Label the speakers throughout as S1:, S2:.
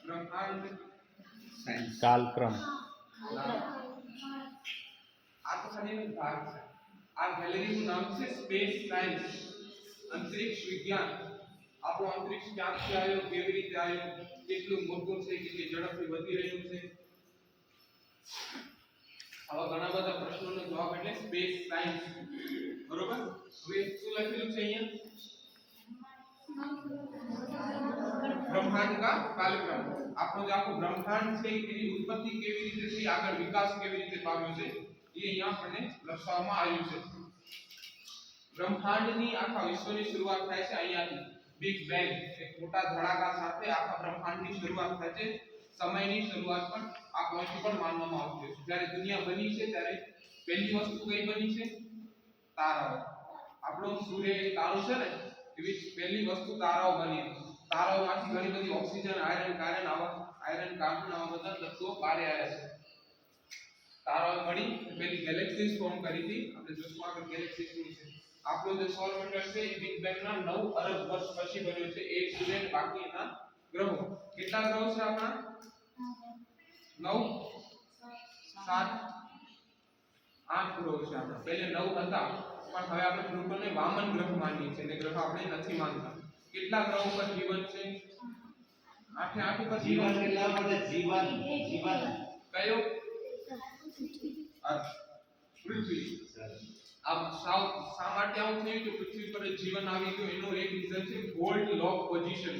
S1: બ્રહ્માંડ
S2: સાયન્સ
S3: કાલક્રમ
S1: આ તો ખાલી એક ભાગ છે. આ ગેલેરીનું નામ છે સ્પેસ સાયન્સ, અંતરિક્ષ વિજ્ઞાન. આપણો અંતરિક્ષ ક્યાંથી આવ્યો, કેવી રીતે આવ્યો, કેટલું મોટું છે, કેટલી ઝડપથી વધી રહ્યું છે, આવા ઘણા બધા પ્રશ્નોનો જવાબ એટલે સ્પેસ સાયન્સ. બરોબર. હવે શું લખેલું છે અહીંયા? બ્રહ્માંડ કા કાલક્રમ. આપણો જે આખો બ્રહ્માંડ છે એની ઉત્પત્તિ કેવી રીતે થઈ, આગળ વિકાસ કેવી રીતે પામ્યો છે, એ અહીંયા આપણને દર્શાવવામાં આવ્યું છે. બ્રહ્માંડની આખા વિશ્વની શરૂઆત થાય છે અહીંયાથી. બિગ બેંગ, એક મોટા ધડાકા સાથે આખા બ્રહ્માંડની શરૂઆત થાય છે. સમયની શરૂઆત પણ આ પોઈન્ટ પર માનવામાં આવતી છે. જ્યારે દુનિયા બની છે ત્યારે પહેલી વસ્તુ કઈ બની છે? તારાઓ. આપણો સૂર્ય એક તારો છે ને, એવી પહેલી વસ્તુ તારાઓ બની. તારાઓમાંથી ઘણી બધી ઓક્સિજન, આયરન, કાર્બન આવા બધા તત્વો બહાર આવ્યા છે. તારાઓ મળી પેલી ગેલેક્સીઝ ફોર્મ કરી હતી. આપણે જોશું આગળ ગેલેક્સીઝ શું છે. આપણો જે સૌરમંડળ છે એ બિગ બેંગના 9 અરબ વર્ષ પછી બન્યો છે. એક સૂર્ય અને બાકીના ગ્રહો. કેટલા ગ્રહો છે આપણા? 9 7 8 ગ્રહો છે આપણા. પહેલે 9 હતા પણ હવે આપણે પ્લુટોને વામન ગ્રહ માનીએ છીએ અને ગ્રહ આપણે નથી માનતા. કેટલા ગ્રહો પર જીવન છે? 8 પર
S2: જીવન કેટલા બધા જીવન
S1: કયો? અર્થ, પૃથ્વી. આ શા માટે આવું થયું કે પૃથ્વી પર જીવન આવી ગયું? એનું એક રીઝન છે ગોલ્ડ લોક પોઝિશન.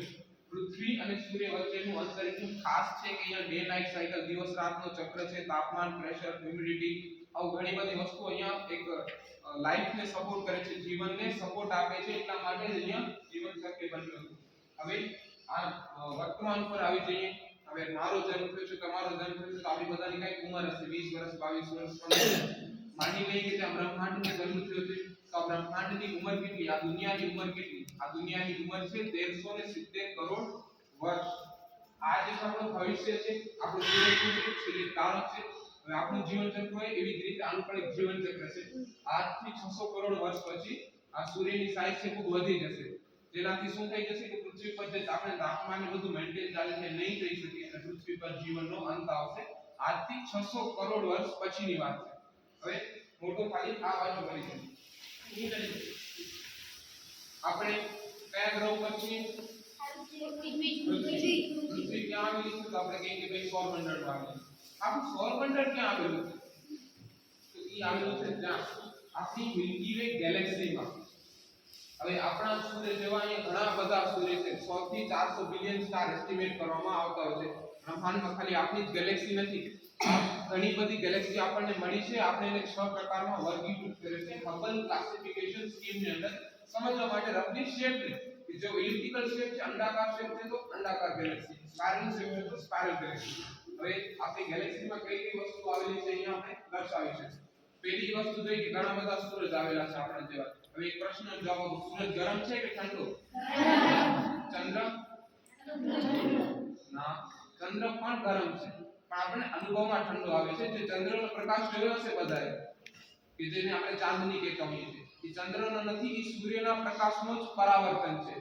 S1: પૃથ્વી અને સૂર્ય વચ્ચેનું અંતર એટલું ખાસ છે કે અહીંયા ડે નાઇટ સાયકલ, દિવસ રાતનો ચક્ર છે, તાપમાન, પ્રેશર, હ્યુમિડિટી, આવું ઘણી બધી વસ્તુઓ અહીંયા એક લાઈફને સપોર્ટ કરે છે, જીવનને સપોર્ટ આપે છે. એટલા માટે જ અહીંયા જીવન શક્ય બન્યું હતું. હવે આ વર્તમાન પર આવી જઈએ. હવે મારો જન્મ થયો છે, તમારો જન્મ થયો છે, તો આપણી બધાની કઈ ઉંમર હશે? 20 વર્ષ, 22 વર્ષ. માની લઈએ કે આ બ્રહ્માંડનો જન્મ થયો છે, તો આ બ્રહ્માંડની ઉંમર કેટલી? આ દુનિયાની ઉંમર કેટલી? આ દુનિયાની ઉંમર છે 1370 કરોડ વર્ષ. આ જે આપણું ભવિષ્ય છે, આપણું જીવન છે, છેલ્લે કાળ છે. હવે આપણું જીવન ચક્ર હોય એવી જ રીતે આનું પણ એક જીવન ચક્ર છે. આજથી 600 કરોડ વર્ષ પછી આ સૂર્યની સાઈઝ છે ખૂબ વધી જશે. જેનાથી શું થઈ જશે કે પૃથ્વી પર જે આપણે તાપમાન ને બધું મેન્ટેન ચાલે છે નહીં થઈ શકે અને પૃથ્વી પર જીવનનો અંત આવશે. આજથી 600 કરોડ વર્ષ પછીની વાત છે. હવે મોટો ખાલી આ બાજુ કરી છે. આપણે કયા ગ્રહ પર છીએ? પૃથ્વી ક્યાં આવેલી છે? તો આપણે કહીએ કે ભાઈ સૌરમંડળ આવેલું. આપણું સૌરમંડળ ક્યાં આવેલું છે? તો એ આવેલું છે ત્યાં આપણી મિલ્કી વે ગેલેક્સીમાં. હવે આપણા સૂર્ય જેવા અહીંયા ઘણા બધા સૂર્ય છે. 100 થી 400 બિલિયન સ્ટાર એસ્ટિમેટ કરવામાં આવતા હોય છે. બ્રહ્માંડમાં ખાલી આપણી જ ગેલેક્સી નથી, ઘણી બધી ગેલેક્સી આપણને મળી છે. આપણે એને 6 પ્રકારમાં વર્ગીકૃત કરે છે હબલ ક્લાસિફિકેશન સ્કીમની અંદર. સમજવા માટે રફલી શેપ લે કે જો એલિપ્ટિકલ શેપ છે, અંડાકાર શેપ છે તો અંડાકાર ગેલેક્સી, સ્પાઇરલ શેપ છે તો સ્પાઇરલ ગેલેક્સી. હવે આપણી ગેલેક્સીમાં કઈ કઈ વસ્તુ આવેલી છે અહીંયા આપણે દર્શાવી છે. પહેલી વસ્તુ જોઈ કે ઘણા બધા સૂરજ આવેલા છે આપણા જેવા. હવે એક પ્રશ્નનો જવાબ આપો. સૂરજ ગરમ છે કે ઠંડો? ચંદ્ર? ના, ચંદ્ર પણ ગરમ છે પણ આપણે અનુભવમાં ઠંડો આવે છે. જે ચંદ્રનો પ્રકાશ જોયો છે બધાએ, કે જેને આપણે ચાંદની કહેતા હોઈએ છીએ, એ ચંદ્રનો નથી, એ સૂર્યના પ્રકાશનો જ પરાવર્તન છે.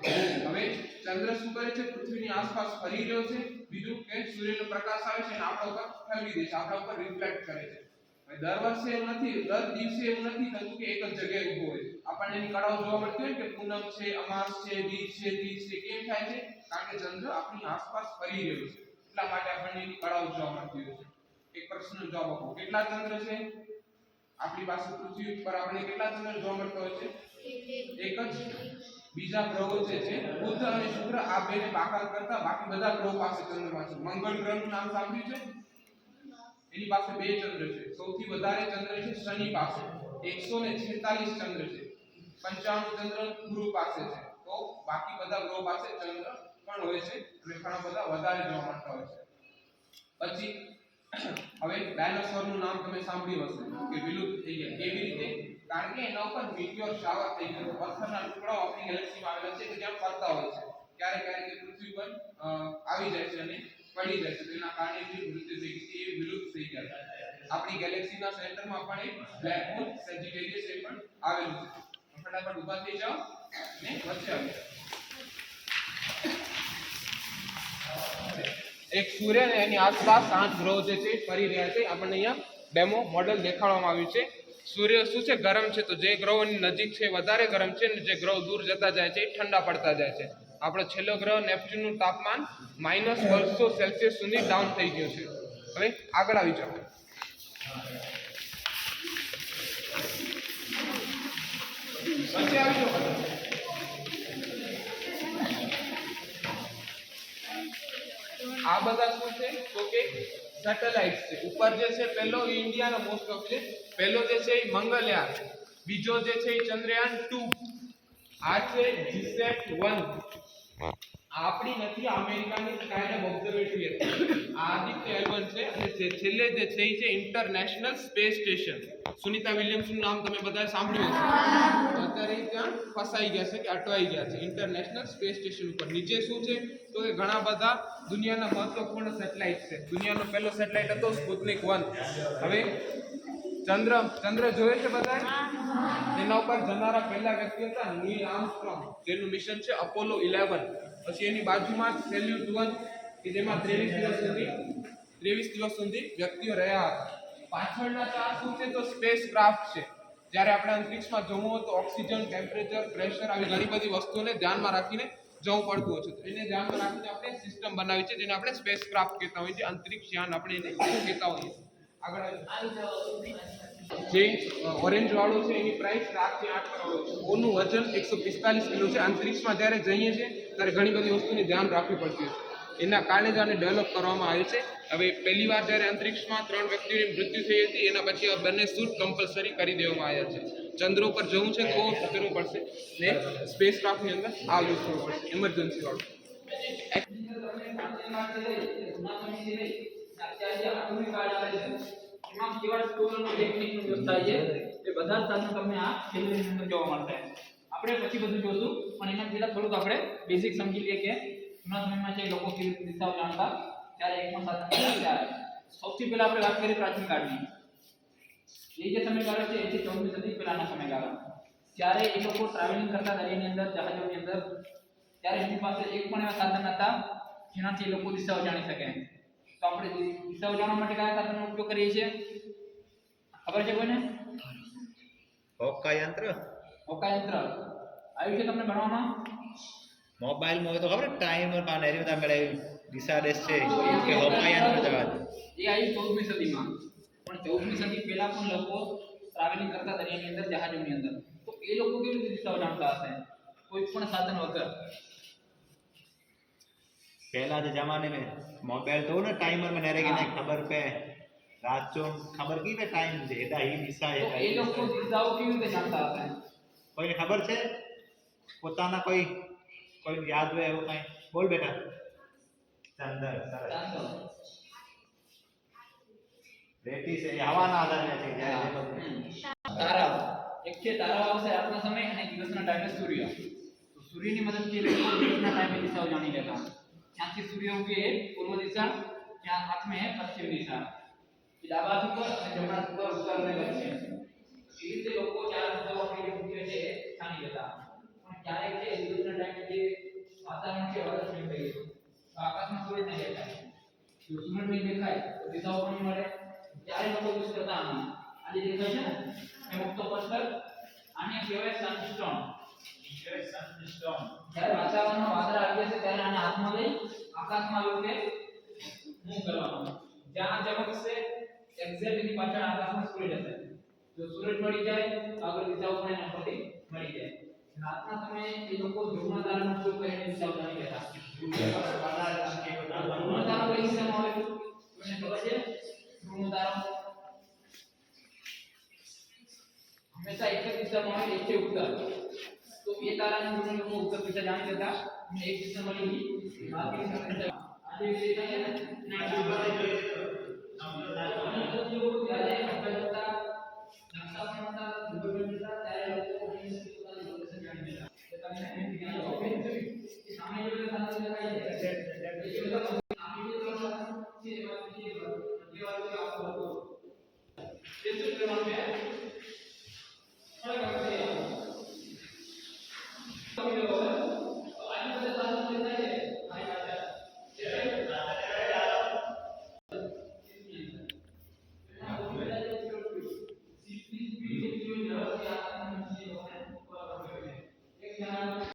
S1: હવે ચંદ્ર શું કરે છે? પૃથ્વીની આસપાસ ફરી રહ્યો છે. બીજું કે સૂર્યનો પ્રકાશ આવે છે અને આપણા ઉપર ફેરવી દે છે, આપણા ઉપર રિફ્લેક્ટ કરે છે. હવે દર વર્ષે એવું નથી, દર દિવસે એવું નથી થતું કે એક જ જગ્યાએ ઊભો હોય. આપણને એની કળાઓ જોવા મળતી હોય કે પૂનમ છે, અમાસ છે, બીજ છે, તીજ છે. કેમ થાય છે? કારણ કે ચંદ્ર આપણી આસપાસ ફરી રહ્યો છે, એટલા માટે આપણને એની કળાઓ જોવા મળતી હોય છે. એક પ્રશ્નનો જવાબ આપો. કેટલા ચંદ્ર છે આપણી પાસે પૃથ્વી ઉપર? આપણે કેટલા ચંદ્ર જોવા મળતા હોય છે? એક જ. બીજા ગ્રહો છે બુધ અને શુક્ર, આ બેને બાકાત કરતા બાકી બધા ગ્રહો પાસે ચંદ્રમા છે. મંગળ ગ્રહનું નામ સાંભળ્યું છે? એની પાસે 2 ચંદ્ર છે. સૌથી વધારે ચંદ્ર છે શનિ પાસે, 146 ચંદ્ર છે. 95 ચંદ્ર ગુરુ પાસે છે. તો બાકી બધા ગ્રહો પાસે ચંદ્ર પણ હોય છે અને ઘણા બધા વધારે જોવા મળતા હોય છે. પછી હવે ડાયનોસોરનું નામ તમે સાંભળ્યું હશે કે વિલુપ્ત થઈ ગયા. કેવી રીતે? કારણ કે એના ઉપર મીટિયોર શાવર થઈ ગયું. પથ્થરના ટુકડાઓ આપણી ગેલેક્સીમાં આવેલા છે કે જ્યાં ફરતા હોય છે. ક્યારેક ક્યારેક તે પૃથ્વી પર આવી જાય છે અને પડી જાય છે. તેના કારણે જે મૃત્યુ થઈ ગઈ એ વિલુપ્ત થઈ ગયા. આપણી ગેલેક્સીના સેન્ટરમાં પણ એક બ્લેક હોલ સેજિટેરિયસ એ પણ આવેલું છે. ફટાફટ ઊભા થઈ જાઓ અને વચ્ચે આવી જાઓ. એક સૂર્ય અને એની આસપાસ 8 ગ્રહો જે છે એ ફરી રહ્યા છે. આપણને અહીંયા ડેમો મોડેલ દેખાડવામાં આવ્યું છે. સૂર્ય શું છે, ગરમ છે, તો જે ગ્રહોની નજીક છે વધારે ગરમ છે અને જે ગ્રહો દૂર જતા જાય છે એ ઠંડા પડતા જાય છે. આપણો છેલ્લો ગ્રહ નેપચ્યુનનું તાપમાન -200 સુધી ડાઉન થઈ ગયું છે. હવે આગળ આવી જાઓ. વચ્ચે આવી જાઓ. આ બધા શું છે તો કે સેટેલાઇટ છે. ઉપર જે છે પહેલો ઇન્ડિયાનો મોસ્ટ ઓફ છે. પહેલો જે છે એ મંગળયાન, બીજો જે છે એ ચંદ્રયાન 2, આ છે જીસેટ 1. આપણી નથી, અમેરિકાની સ્કાયલેબ ઓબ્ઝર્વેટરી હતી. આ આદિત્ય L1 છે અને છેલ્લે જે છે એ છે ઇન્ટરનેશનલ સ્પેસ સ્ટેશન. સુનિતા વિલિયમ્સનું નામ તમે બધાએ સાંભળ્યું હશે. અત્યારે ત્યાં ફસાઈ ગયા છે કે અટવાઈ ગયા છે ઇન્ટરનેશનલ સ્પેસ સ્ટેશન ઉપર. નીચે શું છે તો કે ઘણા બધા દુનિયાના મહત્વપૂર્ણ સેટેલાઇટ છે. દુનિયાનો પહેલો સેટેલાઇટ હતો સ્પુતનિક 1. હવે ચંદ્ર જોયે છે બધા? એના ઉપર જનારા પહેલા વ્યક્તિ હતા નીલ આર્મસ્ટ્રોંગ, જેનું મિશન છે અપોલો 11. પછી એની બાજુમાં સેલ્યુટ 1 કે જેમાં 23 દિવસ સુધી વ્યક્તિઓ રહ્યા હતા. પાછળના 4 શું છે તો સ્પેસ ક્રાફ્ટ છે. જ્યારે આપણે અંતરિક્ષમાં જવું હોય તો ઓક્સિજન, ટેમ્પરેચર, પ્રેશર આવી ઘણી બધી વસ્તુઓને ધ્યાનમાં રાખીને જવું પડતું હોય છે. તો એને ધ્યાનમાં રાખીને આપણે સિસ્ટમ બનાવી છે જેને આપણે સ્પેસ ક્રાફ્ટ કહેતા હોઈએ છીએ. અંતરિક્ષ યાન આપણે એને કહેતા હોઈએ છીએ. આગળ જે ઓરેન્જ વાળો છે એની પ્રાઇસ 7 થી 8 કરોડ છે. ઓનું વજન 145 કિલો છે. અંતરિક્ષમાં જ્યારે જઈએ છીએ ત્યારે ઘણી બધી વસ્તુની ધ્યાન રાખવી પડતી હોય છે. એના કારણે જ આને ડેવલપ કરવામાં આવે છે. હવે પહેલી વાર જ્યારે અંતરિક્ષમાં 3 વ્યક્તિઓની મૃત્યુ થઈ હતી એના પછી આ બંને સૂટ કમ્પલસરી કરી દેવામાં આવ્યા છે. ચંદ્ર ઉપર જવું છે તો શું કરવું પડશે ને સ્પેસ ક્રાફ્ટની અંદર આ યુઝ કરવું પડશે, ઇમરજન્સી વાળું.
S3: આપણે પછી બધું જોશું, પણ એના પહેલા થોડુંક આપણે બેઝિક સમજી લઈએ કે જૂના સમયમાં જે લોકો કેવી રીતે દિશાઓ જાણતા ત્યારે એકમાં સાધન ત્યારે સૌથી પહેલા આપણે વાત કરીએ પ્રાચીન કાળની. એ જે સમયગાળો છે એ છે 14મી સદી પહેલાનો સમયગાળો. ત્યારે એ લોકો ટ્રાવેલિંગ કરતા દરિયાની અંદર, જહાજોની અંદર, ત્યારે એમની પાસે એક પણ એવા સાધન હતા જેનાથી એ લોકો દિશાઓ જાણી શકે. તો આપણે દિશાઓ જાણવા માટે કયા સાધનનો ઉપયોગ કરીએ છીએ ખબર છે કોઈને?
S2: હોકાયંત્ર
S3: હોકાયંત્ર આવ્યું છે તમને ભણવામાં?
S2: મોબાઈલ માં તો ખબર ટાઈમર માં નેરી માં મળે દિશા દેશ છે કે હોકાયંત્ર જવા દે.
S3: એ આવ્યું 14મી સદીમાં. પણ 14મી સદી પહેલા પણ લોકો ટ્રાવેલિંગ કરતા દરિયાની અંદર, જહાજોની અંદર. તો એ લોકો કેવી રીતે દિશાઓ જાણતા હશે કોઈ પણ સાધન વગર?
S2: पहला के जमाने में मोबाइल तो ना टाइमर में नरे के नहीं खबर पे रात को खबर की पे टाइम से एदा ही दिशा
S3: તો એ લોકો દિશાઓ કેવી રીતે જાણતા હશે?
S2: कोई खबर छे પોતાના કોઈ યાદ હોય એવું કઈ બોલ બેટા. ચંદર સરસ
S3: ચાંદો.
S2: રેતી છે હવાના આધારે છે જાય
S3: તારા એક છે તારા આવશે રાતના સમય અને દિવસના ટાઈમે સૂર્ય. તો સૂર્યની મદદથી એ લોકો દિવસના ટાઈમે દિશાઓ જાણી લેતા. ત્યાંથી સૂર્ય ઉગે પૂર્વ દિશા, ત્યાં હાથમાં હે પશ્ચિમ દિશા. એ ડાબા હાથ ઉપર અને જમણા હાથ ઉપર ઉત્તર અને દક્ષિણ. એ રીતે લોકો ચાર દિશાઓ આપણી મુખ્ય છે જાણી લેતા. પણ ક્યારેક છે દિવસના ટાઈમે જે વાતાવરણ છે વાદળછાયું થઈ ગયું, તો આકાશમાં સૂરજ નહીં દેખાય. જો સૂરજ નહીં દેખાય તો દિશાઓ પણ નહીં મળે. ત્યારે લોકો યુઝ કરતા આજે દેખાય છે ને એ મુક્તો પથ્થર, આને કહેવાય સનસ્ટોન. જ્યારે વાતાવરણમાં વાદળ આવી જશે ત્યારે આને હાથમાં લઈ આકાશમાં આવી રીતે મૂવ કરવાનો. જ્યાં ચમકશે એક્ઝેક્ટ એની પાછળ આકાશમાં સૂરજ હશે. જો સૂરજ મળી જાય તો આગળ દિશાઓ પણ એના પરથી મળી જાય. રાતના સમયે એ લોકો ધ્રુવના તારાનો ઉપયોગ કરીને દિશાઓ જાણી લેતા. ધ્રુવનો તારો કઈ દિશામાં આવે તમને ખબર છે? ધ્રુવનો તારો હંમેશા એક જ દિશામાં આવે, એક છે ઉત્તર. તો એ તારાને જોઈને લોકો ઉત્તર દિશા જાણી લેતા અને એક દિશા મળી ગઈ બાકી દિશા આજે દેખાય છે ને ત્યારે આપણે જતા નકશા પણ હતા, ગૂગલ મેપ હતા, ત્યારે લોકો પોતાની લોકેશન જાણી લેતા. તમને સામે જોઈને સામે દેખાય છે.